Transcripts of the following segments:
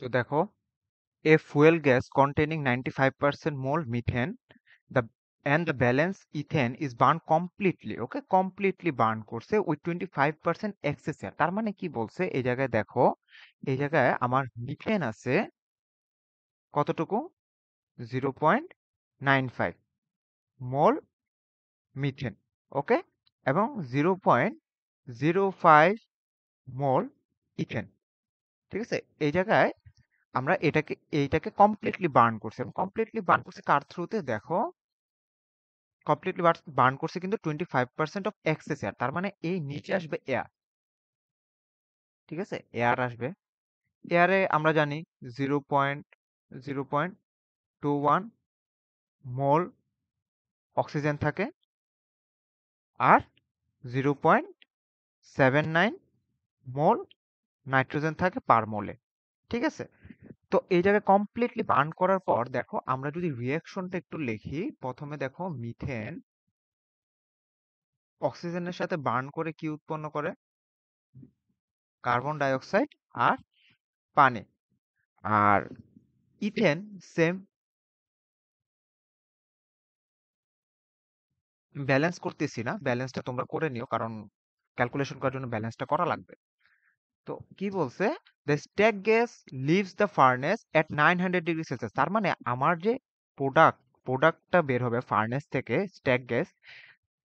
তো দেখো, a fuel gas containing 95% mole methane, the and the balance ethane is burned completely, okay, completely burn করছে ওই 25% excess air। তার মানে কি বলছে এই জায়গায় দেখো, এই জায়গায় আমার মিথেন আছে কতটুকু, 0.95 মোল মিথেন, ওকে, এবং 0.05 মোল ইথেন। ঠিক আছে, এই জায়গায় আমরা এইটাকে কমপ্লিটলি বার্ন করছি, এবং কমপ্লিটলি বার্ন করছি কার থ্রুতে দেখো, কমপ্লিটলি বার্ন করছে কিন্তু 25% অফ এক্সেস এয়ার। তার মানে এই নিচে আসবে এয়ার, ঠিক আছে, এয়ার আসবে। এয়ারে আমরা জানি 0.21 মোল অক্সিজেন থাকে, আর 0.79 মোল নাইট্রোজেন থাকে পার মোলে। ঠিক আছে, তো এই জায়গায় কমপ্লিটলি বার্ন করার পর দেখো, আমরা যদি রিয়াকশনটা একটু লিখি, প্রথমে দেখো মিথেন অক্সিজেনের সাথে বার্ন করে কি উৎপন্ন করে, কার্বন ডাই অক্সাইড আর পানি। আর ইথেন সেম, ব্যালেন্স করতেছি না, ব্যালেন্সটা তোমরা করে নিও, কারণ ক্যালকুলেশন করার জন্য ব্যালেন্সটা করা লাগবে। তো কি বলছে, the stack gas leaves the furnace at 900 degree Celsius. তার মানে আমার যে প্রোডাক্টটা বের হবে ফার্নেস থেকে, স্ট্যাক গ্যাস,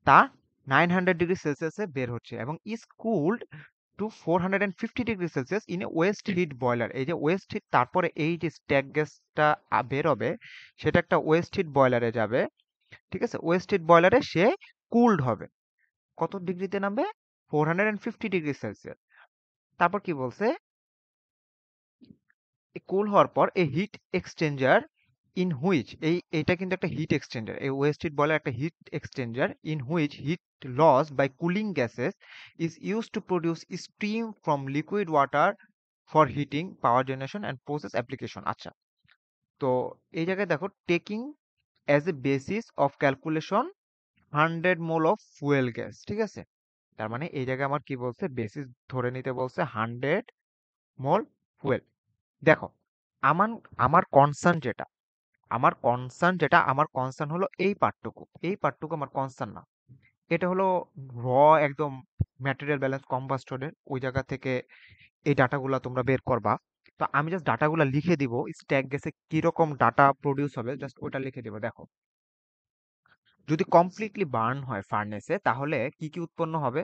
তা 900 ডিগ্রি সেলসিয়াসে বের হচ্ছে এবং is cooled to 450 degree Celsius in a waste heat boiler. এই যে ওয়েস্ট হিট, তারপরে এই যে স্ট্যাক গ্যাসটা বের হবে, সেটা একটা ওয়েস্ট হিট বয়লারে যাবে। ঠিক আছে, ওয়েস্ট হিট বয়লারে সে কুলড হবে, কত ডিগ্রিতে নামবে, 450 ডিগ্রি সেলসিয়াস। তারপর কি বলছে, কুল হওয়ার পর এই হিট এক্সচেঞ্জার ইন হুইচ, এইটা কিন্তু একটা হিট এক্সচেঞ্জার, এই ওয়েস্ট হিট বলে একটা heat exchanger, in which heat loss by cooling gases is use to produce steam from liquid water for heating, power generation and process application. আচ্ছা, তো এই জায়গায় দেখো, taking as a basis of calculation 100 mole of fuel gas. ঠিক আছে, তার মানে এই জায়গায় আমার কি বলছে, বেসিস ধরে নিতে বলছে 100 মোল ফুয়েল। দেখো, আমার আমার কনসার্ন যেটা, আমার কনসার্ন হলো এই পার্টটুকু আমার কনসার্ন না। এটা হলো র একদম ম্যাটেরিয়াল ব্যালেন্স কম্বাস্টনের ওই জায়গা থেকে এই ডাটাগুলা তোমরা বের করবা। তো আমি জাস্ট ডাটাগুলা লিখে দিব, স্ট্যাক গ্যাসে কিরকম ডাটা প্রডিউস হবে জাস্ট ওটা লিখে দিব। দেখো, যদি কমপ্লিটলি বার্ন হয় ফার্নেসে, তাহলে কি কি উৎপন্ন হবে,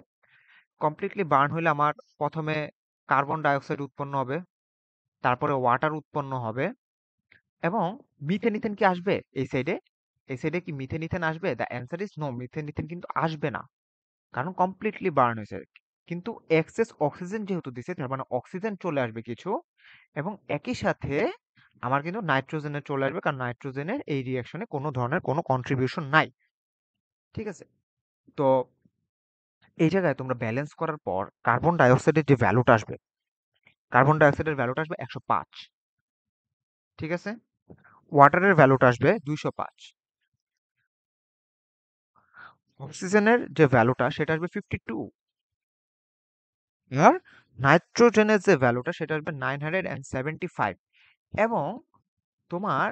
কমপ্লিটলি বার্ন হলে আমার প্রথমে কার্বন ডাইঅক্সাইড উৎপন্ন হবে, তারপরে ওয়াটার উৎপন্ন হবে, এবং মিথেন ইথেন কি আসবে এই সাইডে, এই সাইডে কি মিথেন ইথেন আসবে? The answer is no, methane ethane কিন্তু আসবে না, কারণ কমপ্লিটলি বার্ন হয়েছে। কিন্তু এক্সেস অক্সিজেন যেহেতু দিছে, তার মানে অক্সিজেন চলে আসবে কিছু, এবং একই সাথে আমার কিন্তু নাইট্রোজেনের চলে আসবে, কারণ নাইট্রোজেনের এই রিয়াকশনে কোনো ধরনের কোনো কন্ট্রিবিউশন নাই। ঠিক আছে, তো এই জায়গায় তোমরা ব্যালেন্স করার পর কার্বন ডাইঅক্সাইডের যে ভ্যালুটা আসবে, কার্বন ডাইঅক্সাইডের ভ্যালুটা আসবে 105। ঠিক আছে, ওয়াটারের ভ্যালুটা আসবে 205, অক্সিজেনের যে ভ্যালুটা সেটা আসবে 52, আর নাইট্রোজেনের যে ভ্যালুটা সেটা আসবে 975। এবং তোমার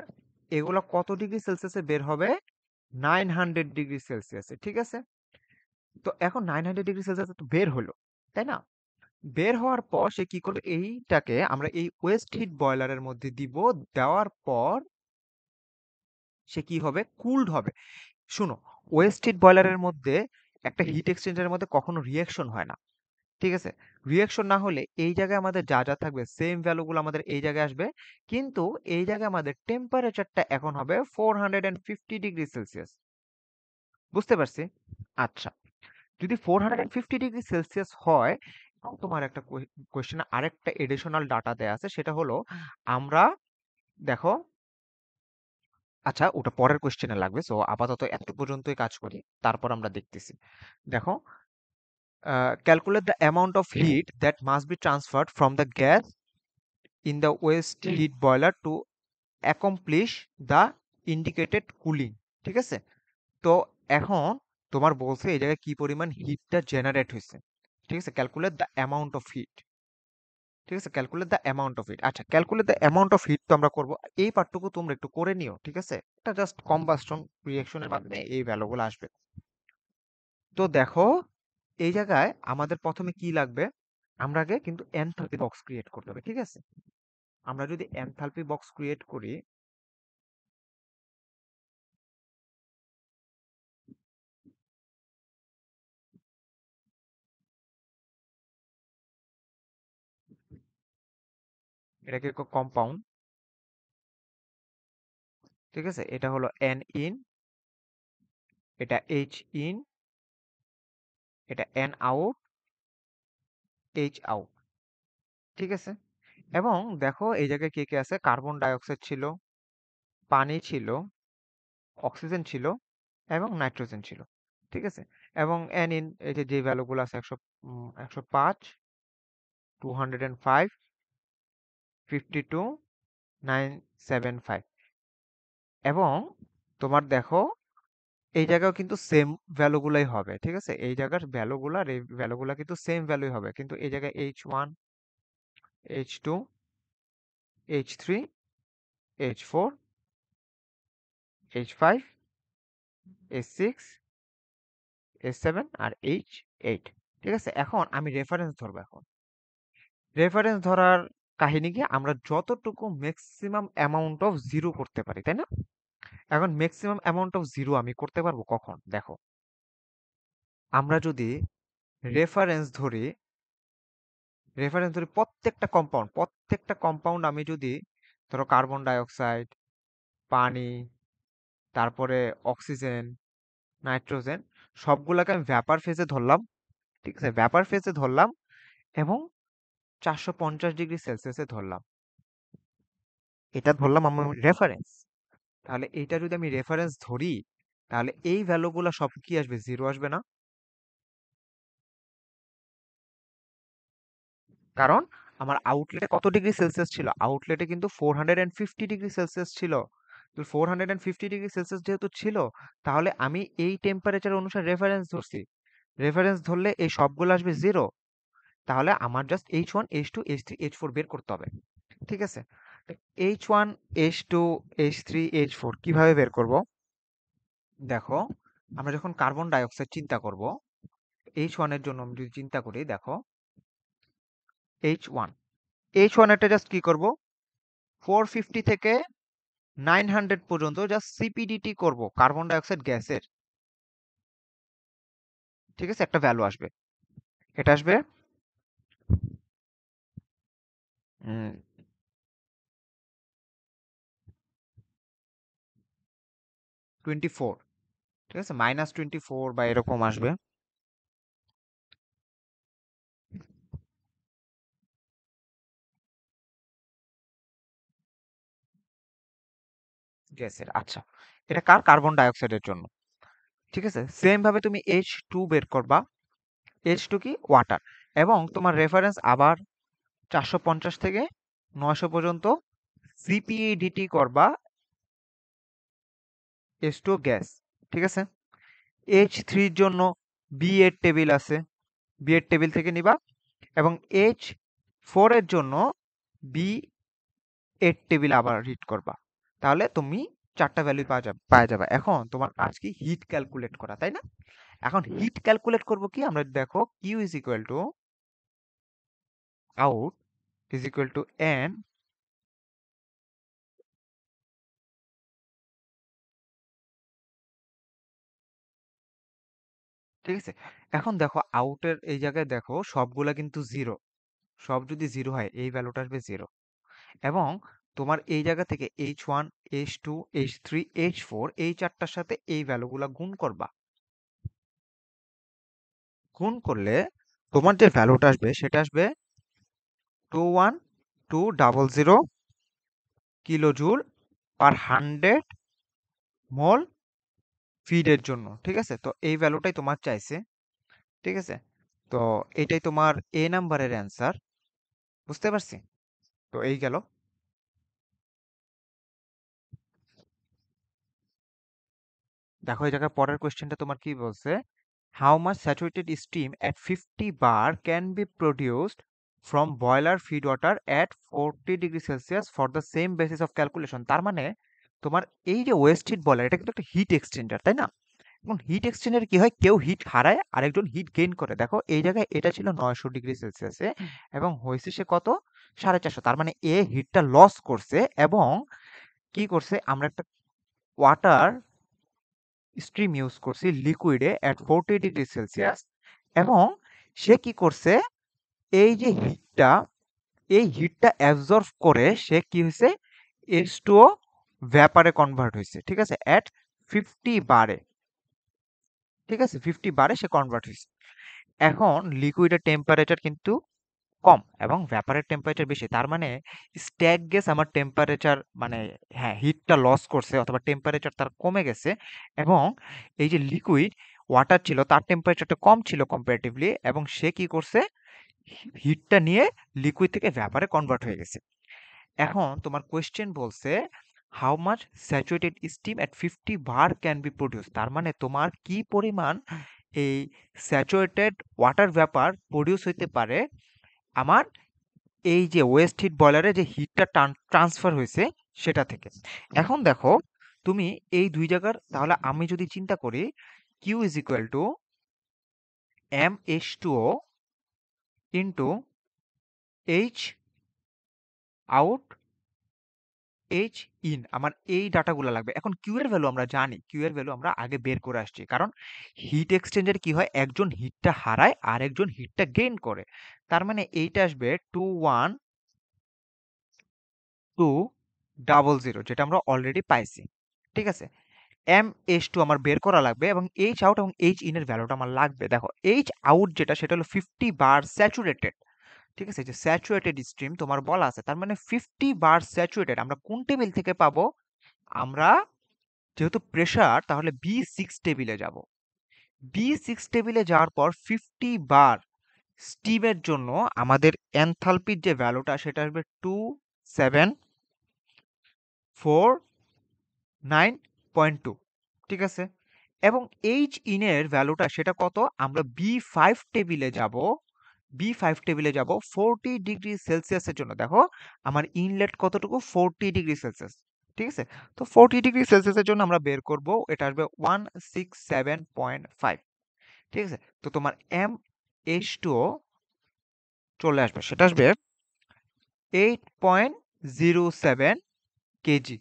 এগুলো কত ডিগ্রি সেলসিয়াসে বের হবে, 900 ডিগ্রি সেলসিয়াসে। ঠিক আছে, তো এখন 900 ডিগ্রি সেলসিয়াসে তো বের হলো, তাই না? বের হওয়ার পর সে কি করবে, এইটাকে আমরা এই ওয়েস্ট হিট বয়লারের মধ্যে দিব, দেওয়ার পর সে কি হবে, কুলড হবে। শুনো, ওয়েস্ট হিট বয়লারের মধ্যে একটা হিট এক্সচেঞ্জারের মধ্যে কখনো রিয়াকশন হয় না। ঠিক আছে, রিয়াকশন না হলে এই জায়গায় আমাদের যা যা থাকবে সেম ভ্যালুগুলো আমাদের এই জায়গায় আসবে, কিন্তু এই জায়গায় আমাদের টেম্পারেচারটা এখন হবে 450 ডিগ্রি সেলসিয়াস। বুঝতে পারছি? আচ্ছা, যদি 450 ডিগ্রি সেলসিয়াস হয়, এখন তোমার একটা কোয়েশ্চেন, আরেকটা এডিশনাল ডাটা দেয়া আছে, সেটা হলো আমরা, দেখো, আচ্ছা ওটা পরের কোয়েশ্চেনে লাগবে, সো আপাতত এত পর্যন্তই কাজ করি, তারপর আমরা দেখতেছি। দেখো, calculate the amount of heat that must be transferred from the gas in the waste heat boiler to accomplish the indicated cooling। ঠিক আছে, তো এখন তোমার বলছে এই জায়গায় কি পরিমাণ হিটটা জেনারেট হয়েছে। ঠিক আছে, calculate the amount of heat. ঠিক আছে, calculate the amount of heat. আচ্ছা, calculate the amount of heat তো আমরা করবো, এই পার্টটুকু তোমরা একটু করে নিও, ঠিক আছে? এটা জাস্ট কম্বাস্টন রিঅ্যাকশনের মাধ্যমে এই ভ্যালুগুলো আসবে। তো দেখো, এই জায়গায় আমাদের প্রথমে কি লাগবে, আমরা আগে কিন্তু এনথালপি বক্স ক্রিয়েট করতে হবে, ঠিক আছে? আমরা যদি এনথালপি বক্স ক্রিয়েট করি, এটাকে কম্পাউন্ড, ঠিক আছে? এটা হলো এন ইন, এটা এইচ ইন, এটা এন আউট, এইচ আউট, ঠিক আছে? এবং দেখো এই জায়গায় কে কে আছে, কার্বন ডাই অক্সাইড ছিল, পানি ছিল, অক্সিজেন ছিল এবং নাইট্রোজেন ছিল, ঠিক আছে? এবং এন ইন, এই যে ভ্যালুগুলো আছে, 105, 205, 52, 975। এবং তোমার দেখো এই জায়গাও কিন্তু সেম ভ্যালুগুলাই হবে, ঠিক আছে? এই জায়গার ভ্যালুগুলার এই ভ্যালুগুলা কিন্তু সেম ভ্যালুই হবে, কিন্তু এই জায়গায় H1, H2, H3, H4, H5, H6, H7 আর H8, ঠিক আছে? এখন আমি রেফারেন্স ধরবো। এখন রেফারেন্স ধরার কাহিনী কি, আমরা যতটুকু ম্যাক্সিমাম অ্যামাউন্ট অফ জিরো করতে পারি, তাই না? এখন ম্যাক্সিমাম অ্যামাউন্ট অফ জিরো আমি করতে পারবো কখন, দেখো, আমরা যদি রেফারেন্স ধরি, প্রত্যেকটা কম্পাউন্ড আমি যদি, ধরো কার্বন ডাই অক্সাইড, পানি, তারপরে অক্সিজেন, নাইট্রোজেন, সবগুলোকে আমি ভ্যাপার ফেজে ধরলাম, ঠিক আছে? ভ্যাপার ফেজে ধরলাম এবং 450 ডিগ্রি সেলসিয়াসে ধরলাম, এটা ধরলাম আমার রেফারেন্স। তাহলে এইটা যদি আমি রেফারেন্স ধরি, তাহলে এই ভ্যালুগুলো সব কি আসবে, জিরো আসবে না? কারণ আমার আউটলেটে কত ডিগ্রি সেলসিয়াস ছিল, আউটলেটে কিন্তু 450 ডিগ্রি সেলসিয়াস ছিল। তো 450 ডিগ্রি সেলসিয়াস যেহেতু ছিল, তাহলে আমি এই টেম্পারেচার অনুসারে রেফারেন্স ধরছি, রেফারেন্স ধরলে এই সবগুলো আসবে জিরো। তাহলে আমার just H1, H2, H3, H4 বের করতে হবে, ঠিক আছে? H1, H2, H3, H4 কিভাবে বের করব, দেখো, আমরা যখন কার্বন ডাই অক্সাইড চিন্তা করব, H1 এর জন্য আমি যদি চিন্তা করি, দেখো H1, H1 এটা জাস্ট কি করব, 450 থেকে 900 পর্যন্ত জাস্ট সিপিডিটি করব, কার্বন ডাই অক্সাইড গ্যাসের, ঠিক আছে? একটা ভ্যালু আসবে, এটা আসবে 24, ঠিক আছে? -24 বা এরকম আসবে গ্যাসের। আচ্ছা, এটা কার, কার্বন ডাই অক্সাইডের জন্য, ঠিক আছে? সেম ভাবে তুমি H2 বের করবা, H2 কি, ওয়াটার। এবং তোমার রেফারেন্স আবার 450 থেকে 900 পর্যন্ত সিপিডিটি করবা, H2 গ্যাস, ঠিক আছে? H3 এর জন্য বি এর টেবিল আছে, বি এর টেবিল থেকে নিবা। এবং H4 এর জন্য বি এর টেবিল আবার রিড করবা। তাহলে তুমি চারটা ভ্যালু পাওয়া যাবে। এখন তোমার কাজ কি, হিট ক্যালকুলেট করা, তাই না? এখন হিট ক্যালকুলেট করব কি, আমরা দেখো Q is equal to out is equal to N, ঠিক আছে? এখন দেখো আউটের এই জায়গায় দেখো সবগুলা কিন্তু জিরো, সব যদি জিরো হয় এই ভ্যালুটা আসবে জিরো। এবং তোমার এই জায়গা থেকে H1, H2, H3, H4 এই চারটার সাথে এই ভ্যালুগুলা গুণ করবা, গুণ করলে তোমার যে ভ্যালুটা আসবে সেটা আসবে 21200 কিলো জুল পার 100 মোল ফিডের জন্য, ঠিক আছে? তো এই ভ্যালুটাই তোমার চাইছে, ঠিক আছে? তো এটাই তোমার এ নাম্বারের অ্যান্সার, বুঝতে পারছি? তো এই গেল। দেখো এই জায়গায় পরের কোয়েশ্চেনটা তোমার কি বলছে, how much saturated steam at 50 bar can be produced from boiler feed water at 40°C for the same basis of calculation. তার মানে তোমার এই যে ওয়েস্ট হিট বয়লার, এটা কিন্তু একটা হিট এক্সচেঞ্জার, তাই না? এখন হিট এক্সচেঞ্জার কি হয়, কেউ হিট হারায় আরেকজন হিট গেইন করে। দেখো এই জায়গায় এটা ছিল 900°C এবং হয়েছে সে কত, 450। তার মানে এ হিটটা লস করছে এবং কি করছে, আমরা একটা ওয়াটার স্ট্রিম ইউজ করছি লিকুইডে অ্যাট 40°C এবং সে কি করছে, এই যে হিটটা, এই হিটটা অ্যাবজর্ব করে সে কি হয়েছে, H2O ভ্যাপারে কনভার্ট হয়েছে, ঠিক আছে, অ্যাট 50 বারে, ঠিক আছে, 50 বারে সে কনভার্ট হয়েছে। এখন লিকুইডের টেম্পারেচার কিন্তু কম এবং ভ্যাপারের টেম্পারেচার বেশি। তার মানে স্ট্যাক গ্যাস আমার টেম্পারেচার মানে হ্যাঁ হিটটা লস করছে অথবা টেম্পারেচার তার কমে গেছে এবং এই যে লিকুইড ওয়াটার ছিল তার টেম্পারেচারটা কম ছিল কম্পারেটিভলি এবং সে কি করছে, হিটটা নিয়ে লিকুইড থেকে ভ্যাপারে কনভার্ট হয়ে গেছে। এখন তোমার কোয়েশ্চেন বলছে how much saturated steam at 50 bar can be produce. তার মানে তোমার কি পরিমাণ এই স্যাচুরেটেড ওয়াটার ভ্যাপার প্রডিউস হইতে পারে আমার এই যে ওয়েস্ট হিট বয়লারে যে হিটটা ট্রান্সফার হয়েছে সেটা থেকে। এখন দেখো তুমি এই দুই জায়গার, তাহলে আমি যদি চিন্তা করি Q is equal to MH2O into H out H in, আমার এই ডাটাগুলো লাগবে। এখন কিউ এর ভ্যালু আমরা জানি, কিউ এর ভ্যালু আমরা আগে বের করে আসছি, কারণ হিট এক্সচেঞ্জের কি হয়, একজন হিটটা হারায় আর একজন হিটটা গেইন করে। তার মানে এইটা আসবে 21200, যেটা আমরা অলরেডি পাইছি, ঠিক আছে। MH2 আমার বের করা লাগবে এবং এইচ আউট এবং এইচ ইন এর ভ্যালুটা আমার লাগবে। দেখো এইচ আউট যেটা সেটা হলো 50 বার স্যাচুরেটেড, ঠিক আছে, যে স্যাচুরেটেড স্ট্রিম তোমার বলা আছে, তার মানে 50 বার স্যাচুরেটেড আমরা কোন টেবিল থেকে পাবো, আমরা যেহেতু প্রেসার তাহলে B6 টেবিলে যাব। B6 টেবিলে যাওয়ার পর 50 বার স্টিমের জন্য আমাদের এনথালপির যে ভ্যালুটা সেটা আসবে 2749.2, ঠিক আছে। এবং এইচ ইনের ভ্যালুটা সেটা কত, আমরা B5 টেবিলে যাব, B5 টেবিলে যাব 40°C জন্য। দেখো আমার ইনলেট কতটুকু, 40°C, ঠিক আছে। তো 40°C জন্য আমরা বের করব, এটা আসবে 167.5, ঠিক আছে। তো তোমার MH2O চলে আসবে, সেটা আসবে 8.07 কেজি,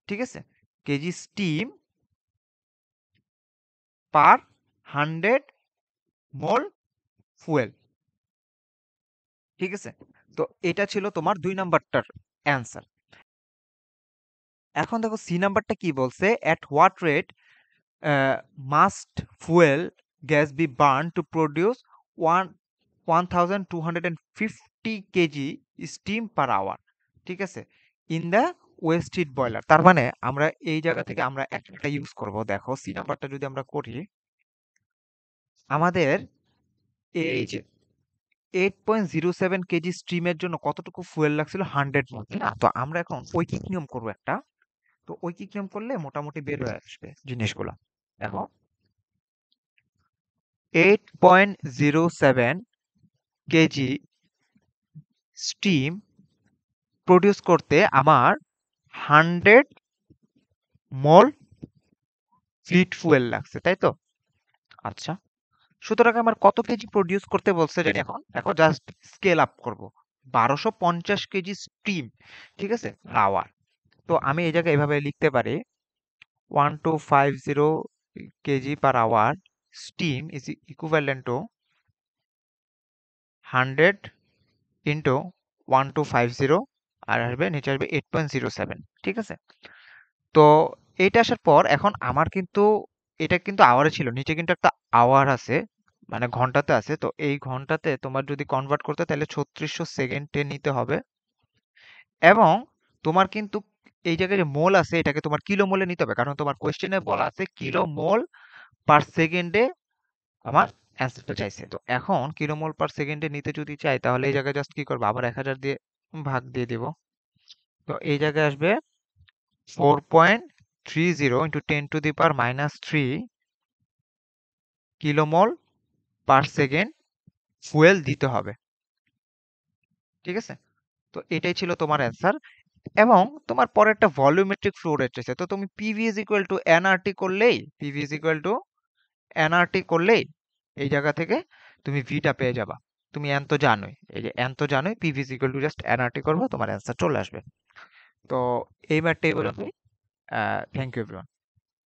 ঠিক আছে, কেজি স্টিম পার 100 মোল ফুয়েল, ঠিক আছে। তো এটা ছিল তোমার 2 নাম্বারটার অ্যান্সার। এখন দেখো সি নাম্বারটা কি বলছে, at what rate must fuel gas be burn to produce 1250 KG steam per hour, ঠিক আছে, in the waste heat boiler. তার মানে আমরা এই জায়গা থেকে আমরা একটা ইউজ করব। দেখো সি নাম্বারটা যদি আমরা করি, আমাদের এই যে 8.07 কেজি স্ট্রিমের জন্য কতটুকু ফুয়েল লাগছিল, 100 মল, তাই না? তো আমরা এখন ঐকিক নিয়ম করব একটা। তো ঐকিক নিয়ম করলে মোটামুটি বের হয়ে আসবে জিনিসগুলো। দেখো 8.07 কেজি স্টিম প্রডিউস করতে আমার 100 মোল ফিট ফুয়েল লাগছে, তাই তো? আচ্ছা, সুতরাং আমার কত কেজি প্রডিউস করতে বলছে জানি। এখন দেখো জাস্ট স্কেল আপ করব, 1250 কেজি স্টিম, ঠিক আছে, আওয়ার। তো আমি এই জায়গায় এভাবে লিখতে পারি 1250 KG per hour steam is equivalent to 100 into 1250 আর আসবে নিচে আসবে 8.07, ঠিক আছে। তো এটা আসার পর এখন আমার কিন্তু এটা কিন্তু আওয়ারে ছিল, নিচে কিন্তু একটা আওয়ার আছে, মানে ঘন্টাতে আছে। তো এই ঘন্টাতে তোমার যদি কনভার্ট করতে তাহলে 3600 সেকেন্ডে নিতে হবে এবং তোমার কিন্তু এই জায়গায় যে মোল আছে এটাকে তোমার কিলো মোলে নিতে হবে, কারণ তোমার কোয়েশ্চেনে বলা আছে কিলো মোল পার সেকেন্ডে আমার অ্যান্সারটা চাইছে। তো এখন কিলো মোল পার সেকেন্ডে নিতে যদি চাই তাহলে এই জায়গায় জাস্ট কি করবো, আবার 1000 দিয়ে ভাগ দিয়ে দিব। তো এই জায়গায় আসবে 4.30 ইন্টু 10⁻³ কিলোমোল পার সেকেন্ড ফুয়েল দিতে হবে। ঠিক আছে? তো এটাই ছিল তোমার অ্যান্সার। এবং তোমার পরে একটা ভলিউমেট্রিক ফ্লো রেট রয়েছে, তো তুমি PV is equal to NRT করলেই, PV is equal to NRT করলেই এই জায়গা থেকে তুমি ভিটা পেয়ে যাবা। তুমি এন তো জানোই, এই যে এন তো জানোই, PV is equal two just nRT করবো, তোমার অ্যান্সার চলে আসবে। তো এই ম্যাথটা এই পর্যন্তই। Thank you everyone.